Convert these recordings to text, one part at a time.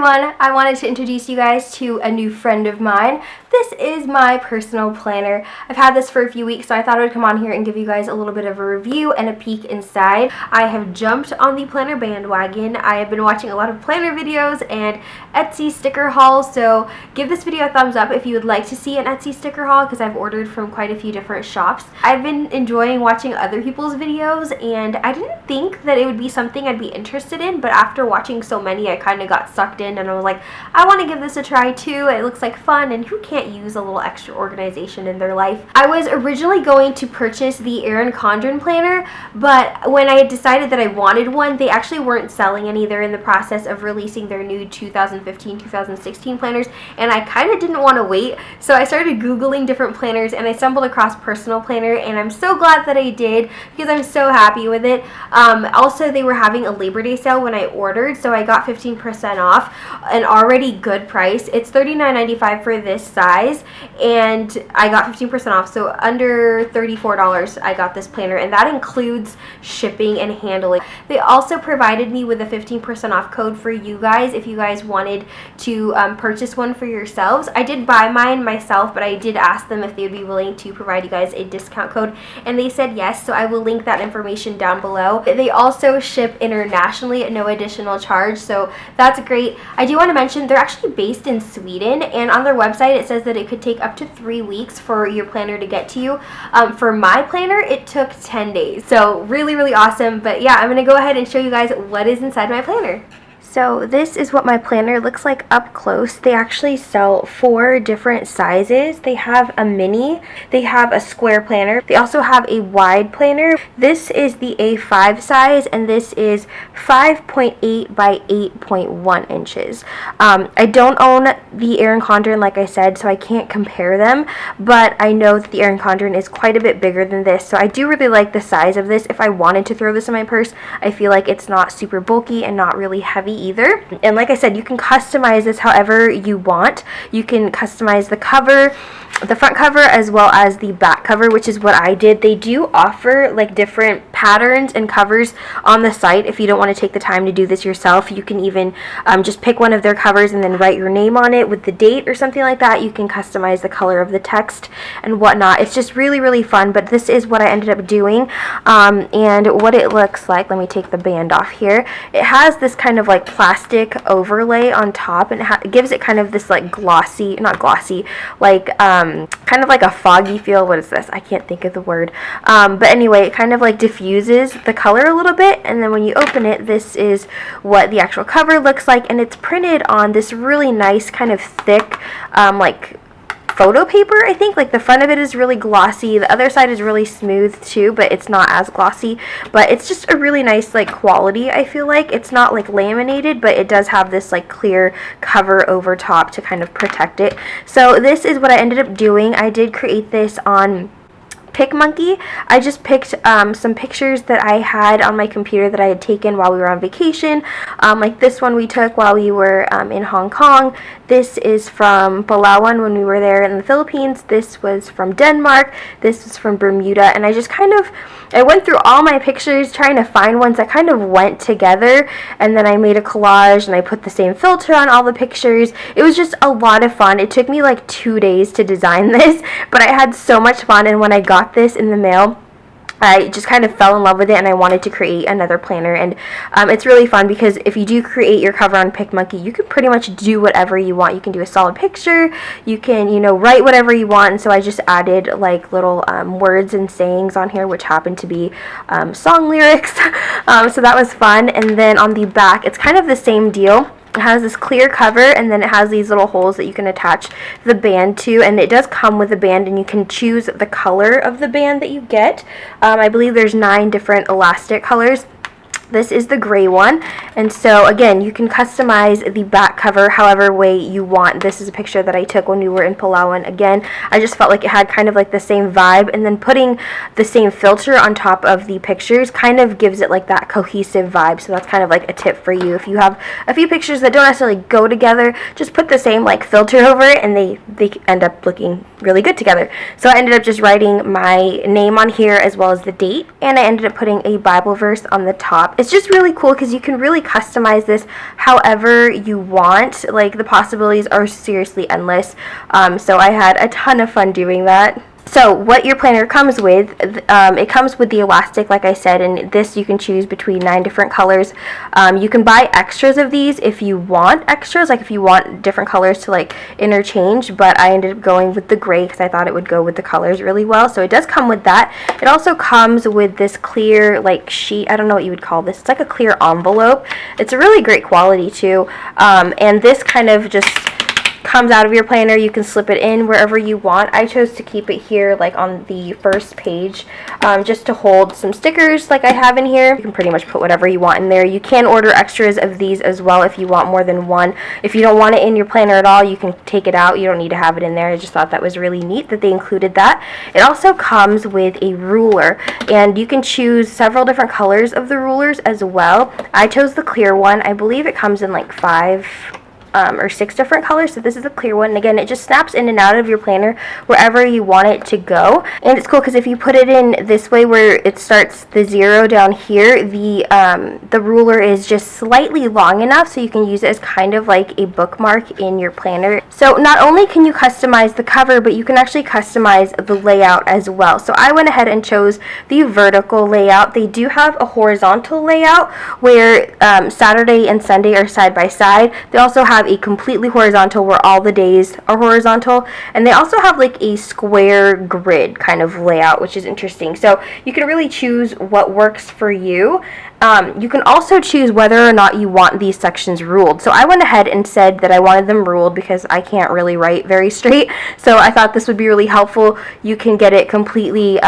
everyone, I wanted to introduce you guys to a new friend of mine. This is my personal planner. I've had this for a few weeks, so I thought I would come on here and give you guys a little bit of a review and a peek inside. I have jumped on the planner bandwagon. I have been watching a lot of planner videos and Etsy sticker hauls, so give this video a thumbs up if you would like to see an Etsy sticker haul, because I've ordered from quite a few different shops. I've been enjoying watching other people's videos, and I didn't think that it would be something I'd be interested in, but after watching so many, I kind of got sucked in and I was like, I want to give this a try too. It looks like fun, and who can't use a little extra organization in their life? I was originally going to purchase the Erin Condren planner, but when I had decided that I wanted one, they actually weren't selling any. They're in the process of releasing their new 2015-2016 planners, and I kind of didn't want to wait, so I started Googling different planners and I stumbled across Personal Planner, and I'm so glad that I did because I'm so happy with it. Also, they were having a Labor Day sale when I ordered, so I got 15% off, an already good price. It's $39.95 for this size, and I got 15% off, so under $34 I got this planner, and that includes shipping and handling. They also provided me with a 15% off code for you guys if you guys wanted to purchase one for yourselves. I did buy mine myself, but I did ask them if they would be willing to provide you guys a discount code, and they said yes, so I will link that information down below. They also ship internationally at no additional charge, so that's great. I do want to mention they're actually based in Sweden, and on their website it says that it could take up to 3 weeks for your planner to get to you. For my planner, it took 10 days, so really awesome. But yeah, I'm going to go ahead and show you guys what is inside my planner. So this is what my planner looks like up close. They actually sell 4 different sizes. They have a mini, they have a square planner, they also have a wide planner. This is the A5 size, and this is 5.8 by 8.1 inches. I don't own the Erin Condren, like I said, so I can't compare them, but I know that the Erin Condren is quite a bit bigger than this, so I do really like the size of this. If I wanted to throw this in my purse, I feel like it's not super bulky and not really heavy either. And like I said, you can customize this however you want. You can customize the cover, the front cover, as well as the back cover, which is what I did. They do offer like different patterns and covers on the site. If you don't want to take the time to do this yourself, you can even just pick one of their covers and then write your name on it with the date or something like that. You can customize the color of the text and whatnot. It's just really fun, but this is what I ended up doing. And what it looks like, let me take the band off here. It has this kind of like plastic overlay on top, and it gives it kind of this like glossy, not glossy, like kind of like a foggy feel. What is this? I can't think of the word. But anyway, it kind of like diffuses the color a little bit, and then when you open it, this is what the actual cover looks like, and it's printed on this really nice kind of thick like photo paper. I think like the front of it is really glossy, the other side is really smooth too, but it's not as glossy. But it's just a really nice like quality. I feel like it's not like laminated, but it does have this like clear cover over top to kind of protect it. So this is what I ended up doing. I did create this on PicMonkey. I just picked some pictures that I had on my computer that I had taken while we were on vacation. Like this one we took while we were in Hong Kong. This is from Palawan when we were there in the Philippines. This was from Denmark. This was from Bermuda. And I just I went through all my pictures trying to find ones that kind of went together, and then I made a collage and I put the same filter on all the pictures. It was just a lot of fun. It took me like 2 days to design this, but I had so much fun, and when I got this in the mail, I just kind of fell in love with it, and I wanted to create another planner. And it's really fun because if you do create your cover on PicMonkey, you can pretty much do whatever you want. You can do a solid picture, you can, you know, write whatever you want. And so I just added like little words and sayings on here, which happen to be song lyrics. So that was fun. And then on the back, it's kind of the same deal. It has this clear cover, and then it has these little holes that you can attach the band to, and it does come with a band, and you can choose the color of the band that you get. I believe there's 9 different elastic colors. This is the gray one, and so again, you can customize the back cover however way you want. This is a picture that I took when we were in Palawan. Again, I just felt like it had kind of like the same vibe, and then putting the same filter on top of the pictures kind of gives it like that cohesive vibe. So that's kind of like a tip for you. If you have a few pictures that don't necessarily go together, just put the same like filter over it, and they end up looking really good together. So I ended up just writing my name on here as well as the date, and I ended up putting a Bible verse on the top. It's just really cool because you can really customize this however you want. Like, the possibilities are seriously endless. So I had a ton of fun doing that. So what your planner comes with, it comes with the elastic, like I said, and this you can choose between 9 different colors. You can buy extras of these if you want extras, like if you want different colors to like interchange, but I ended up going with the gray because I thought it would go with the colors really well. So it does come with that. It also comes with this clear like sheet, I don't know what you would call this, it's like a clear envelope. It's a really great quality too, and this kind of just comes out of your planner. You can slip it in wherever you want. I chose to keep it here like on the first page, just to hold some stickers like I have in here. You can pretty much put whatever you want in there. You can order extras of these as well if you want more than one. If you don't want it in your planner at all, you can take it out. You don't need to have it in there. I just thought that was really neat that they included that. It also comes with a ruler, and you can choose several different colors of the rulers as well. I chose the clear one. I believe it comes in like 5 or 6 different colors, so this is a clear one. And again, it just snaps in and out of your planner wherever you want it to go. And it's cool because if you put it in this way where it starts the 0 down here, the ruler is just slightly long enough so you can use it as kind of like a bookmark in your planner. So not only can you customize the cover, but you can actually customize the layout as well. So I went ahead and chose the vertical layout. They do have a horizontal layout where Saturday and Sunday are side by side. They also have a completely horizontal where all the days are horizontal, and they also have like a square grid kind of layout, which is interesting. So you can really choose what works for you. You can also choose whether or not you want these sections ruled. So I went ahead and said that I wanted them ruled because I can't really write very straight, so I thought this would be really helpful. You can get it completely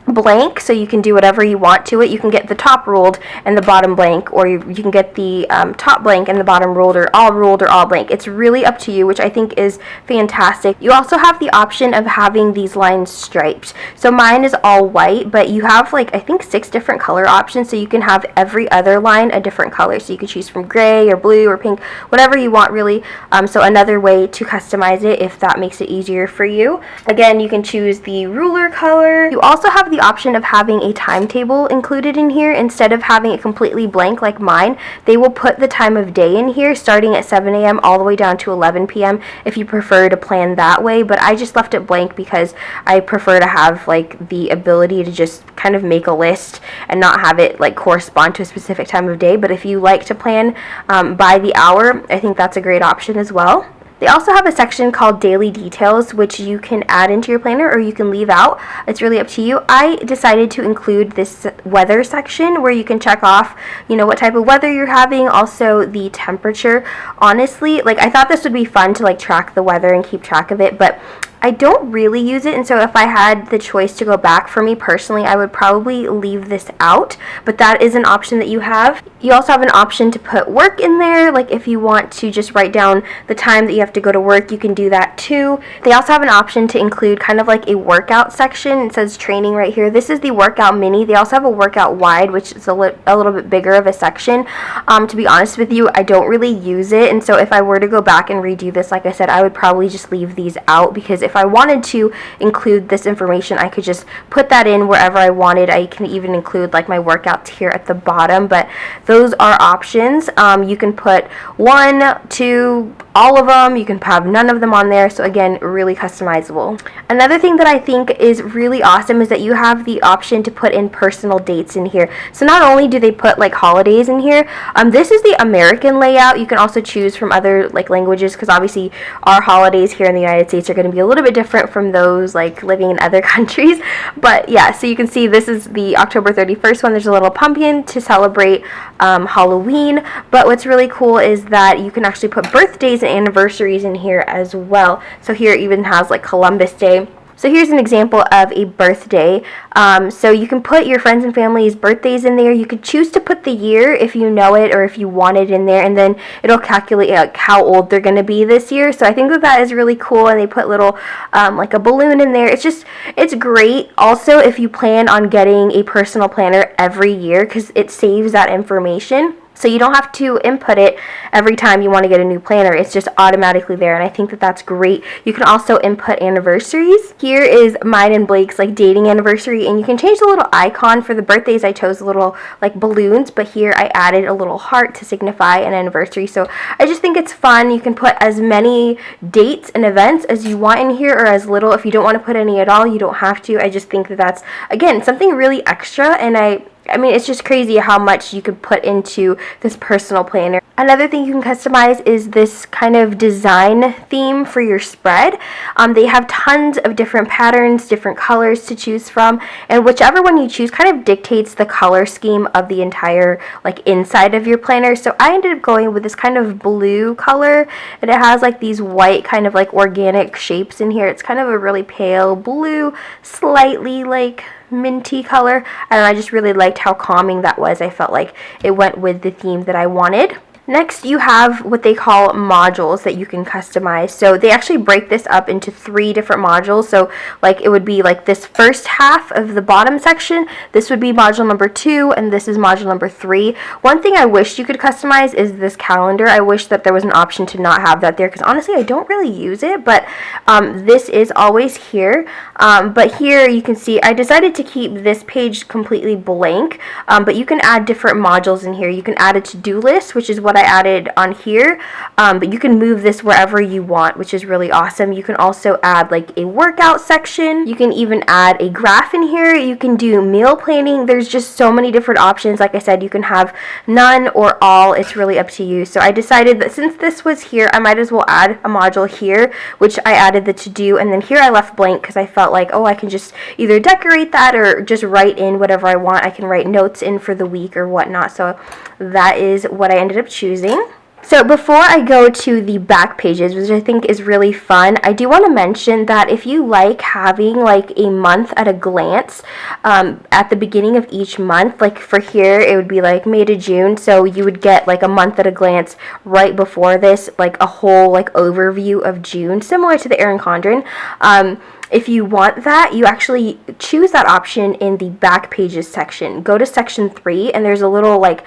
blank, so you can do whatever you want to it. You can get the top ruled and the bottom blank, or you can get the top blank and the bottom ruled or all blank. It's really up to you, which I think is fantastic. You also have the option of having these lines striped. So mine is all white, but you have like I think 6 different color options, so you can have every other line a different color. So you can choose from gray or blue or pink, whatever you want really. So another way to customize it if that makes it easier for you. Again, you can choose the ruler color. You also have the option of having a timetable included in here. Instead of having it completely blank like mine, they will put the time of day in here starting at 7 a.m. all the way down to 11 p.m. if you prefer to plan that way, but I just left it blank because I prefer to have like the ability to just kind of make a list and not have it like correspond to a specific time of day. But if you like to plan by the hour, I think that's a great option as well. They also have a section called Daily Details, which you can add into your planner or you can leave out. It's really up to you. I decided to include this weather section where you can check off, you know, what type of weather you're having, also the temperature. Honestly, like I thought this would be fun to like track the weather and keep track of it, but I don't really use it, and so if I had the choice to go back, for me personally, I would probably leave this out, but that is an option that you have. You also have an option to put work in there, like if you want to just write down the time that you have to go to work, you can do that too. They also have an option to include kind of like a workout section. It says training right here. This is the workout mini. They also have a workout wide, which is a little bit bigger of a section. To be honest with you, I don't really use it, and so if I were to go back and redo this, like I said, I would probably just leave these out, because if I wanted to include this information, I could just put that in wherever I wanted. I can even include like my workouts here at the bottom, but those are options. You can put 1, 2, all of them. You can have none of them on there. So again, really customizable. Another thing that I think is really awesome is that you have the option to put in personal dates in here. So not only do they put like holidays in here, this is the American layout. You can also choose from other like languages, because obviously our holidays here in the United States are going to be a little bit different from those like living in other countries. But yeah, so you can see this is the October 31st one. There's a little pumpkin to celebrate Halloween. But what's really cool is that you can actually put birthdays and anniversaries in here as well. So here it even has like Columbus Day. So here's an example of a birthday. So you can put your friends and family's birthdays in there. You could choose to put the year if you know it or if you want it in there, and then it'll calculate like how old they're going to be this year. So I think that that is really cool, and they put little like a balloon in there. It's great. Also, if you plan on getting a personal planner every year, because it saves that information. So you don't have to input it every time you want to get a new planner. It's just automatically there, and I think that that's great. You can also input anniversaries. Here is mine and Blake's like dating anniversary, and you can change the little icon. For the birthdays, I chose little like balloons, but here I added a little heart to signify an anniversary. So I just think it's fun. You can put as many dates and events as you want in here, or as little. If you don't want to put any at all, you don't have to. I just think that that's, again, something really extra, and I mean, it's just crazy how much you could put into this personal planner. Another thing you can customize is this kind of design theme for your spread. They have tons of different patterns, different colors to choose from, and whichever one you choose kind of dictates the color scheme of the entire like inside of your planner. So I ended up going with this kind of blue color, and it has like these white kind of like organic shapes in here. It's kind of a really pale blue, slightly like minty color, and I just really liked how calming that was. I felt like it went with the theme that I wanted. Next, you have what they call modules that you can customize. So they actually break this up into 3 different modules. So like it would be like this first half of the bottom section, this would be module number 2, and this is module number 3. One thing I wish you could customize is this calendar. I wish that there was an option to not have that there, because honestly I don't really use it, but this is always here. But here you can see I decided to keep this page completely blank, but you can add different modules in here. You can add a to-do list, which is what I added on here, but you can move this wherever you want, which is really awesome. You can also add like a workout section. You can even add a graph in here. You can do meal planning. There's just so many different options. Like I said, you can have none or all. It's really up to you. So I decided that since this was here, I might as well add a module here, which I added the to-do, and then here I left blank because I felt like, oh, I can just either decorate that or just write in whatever I want. I can write notes in for the week or whatnot. So that is what I ended up choosing. So before I go to the back pages, which I think is really fun, I do want to mention that if you like having like a month at a glance at the beginning of each month, like for here it would be like May to June, so you would get like a month at a glance right before this, like a whole like overview of June, similar to the Erin Condren. If you want that, you actually choose that option in the back pages section. Go to section 3, and there's a little like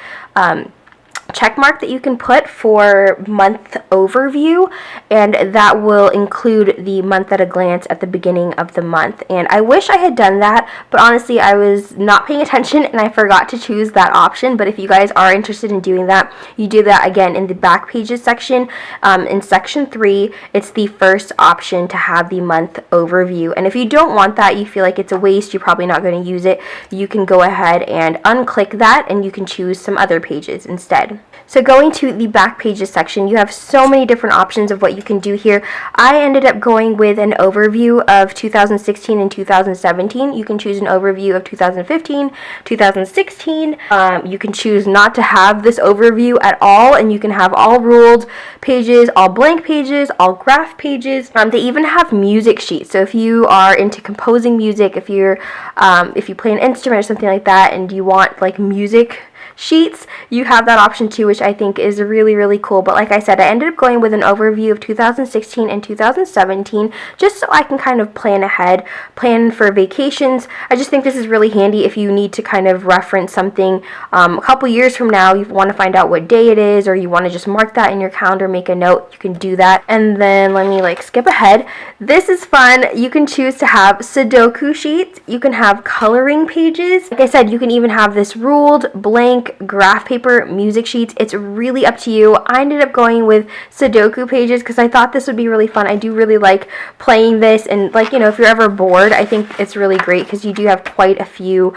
check mark that you can put for month overview, and that will include the month at a glance at the beginning of the month. And I wish I had done that, but honestly I was not paying attention and I forgot to choose that option. But if you guys are interested in doing that, you do that again in the back pages section. In section 3, it's the first option to have the month overview, and if you don't want that, you feel like it's a waste, you're probably not going to use it, you can go ahead and unclick that and you can choose some other pages instead. So going to the back pages section, you have so many different options of what you can do here. I ended up going with an overview of 2016 and 2017. You can choose an overview of 2015, 2016. You can choose not to have this overview at all, and you can have all ruled pages, all blank pages, all graph pages. They even have music sheets. So if you are into composing music, if you play an instrument or something like that, and you want like music sheets, you have that option too, which I think is really, really cool. But like I said, I ended up going with an overview of 2016 and 2017 just so I can kind of plan ahead, plan for vacations. I just think this is really handy if you need to kind of reference something a couple years from now, you want to find out what day it is, or you want to just mark that in your calendar, make a note, you can do that. And then let me like skip ahead. This is fun. You can choose to have Sudoku sheets, you can have coloring pages. Like I said, you can even have this ruled, blank, graph paper, music sheets. It's really up to you. I ended up going with Sudoku pages because I thought this would be really fun. I do really like playing this, and like, you know, if you're ever bored, I think it's really great because you do have quite a few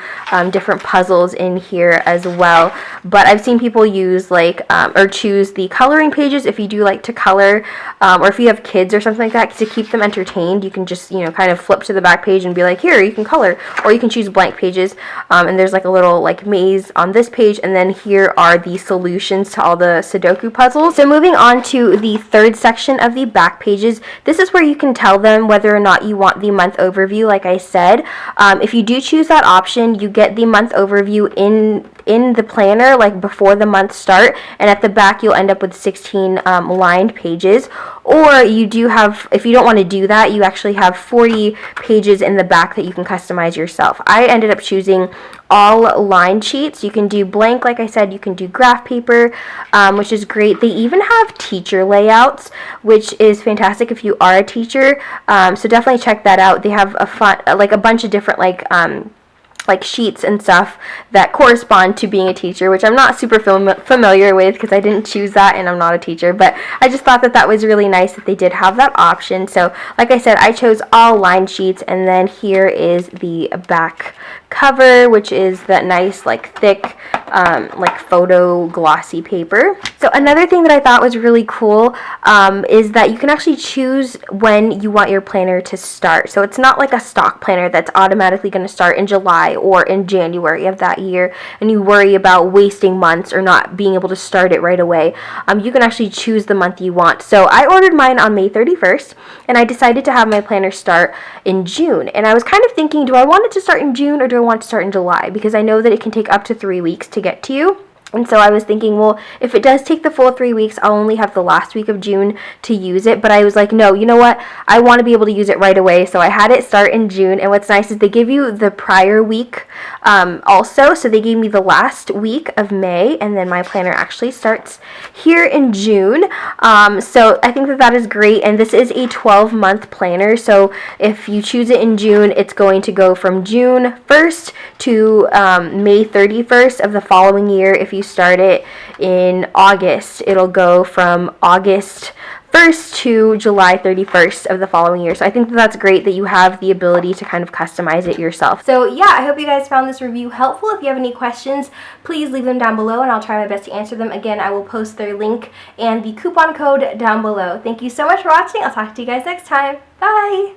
different puzzles in here as well. But I've seen people use like or choose the coloring pages if you do like to color, or if you have kids or something like that, to keep them entertained. You can just, you know, kind of flip to the back page and be like, here, you can color, or you can choose blank pages, and there's like a little like maze on this page, and then here are the solutions to all the Sudoku puzzles. So moving on to the third section of the back pages, this is where you can tell them whether or not you want the month overview. Like I said, if you do choose that option, you get the month overview in in the planner like before the month start, and at the back you'll end up with 16 lined pages. Or you do have, if you don't want to do that, you actually have 40 pages in the back that you can customize yourself. I ended up choosing all lined sheets. You can do blank, like I said, you can do graph paper, which is great. They even have teacher layouts, which is fantastic if you are a teacher. So definitely check that out. They have a fun, like a bunch of different like sheets and stuff that correspond to being a teacher, which I'm not super familiar with because I didn't choose that and I'm not a teacher, but I just thought that that was really nice that they did have that option. So like I said, I chose all lined sheets, and then here is the back cover, which is that nice like thick like photo glossy paper. So another thing that I thought was really cool is that you can actually choose when you want your planner to start. So it's not like a stock planner that's automatically going to start in July or in January of that year, and you worry about wasting months or not being able to start it right away. You can actually choose the month you want. So I ordered mine on May 31st, and I decided to have my planner start in June. And I was kind of thinking, do I want it to start in June or do I want to start in July? Because I know that it can take up to 3 weeks to get to you. And so I was thinking, well, if it does take the full 3 weeks, I'll only have the last week of June to use it. But I was like, no, you know what? I want to be able to use it right away. So I had it start in June. And what's nice is they give you the prior week also. So they gave me the last week of May. And then my planner actually starts here in June. So I think that that is great. And this is a 12-month planner. So if you choose it in June, it's going to go from June 1st to May 31st of the following year. If you start it in August, it'll go from August 1st to July 31st of the following year. So I think that that's great that you have the ability to kind of customize it yourself. So yeah, I hope you guys found this review helpful. If you have any questions, please leave them down below and I'll try my best to answer them. Again, I will post their link and the coupon code down below. Thank you so much for watching. I'll talk to you guys next time. Bye!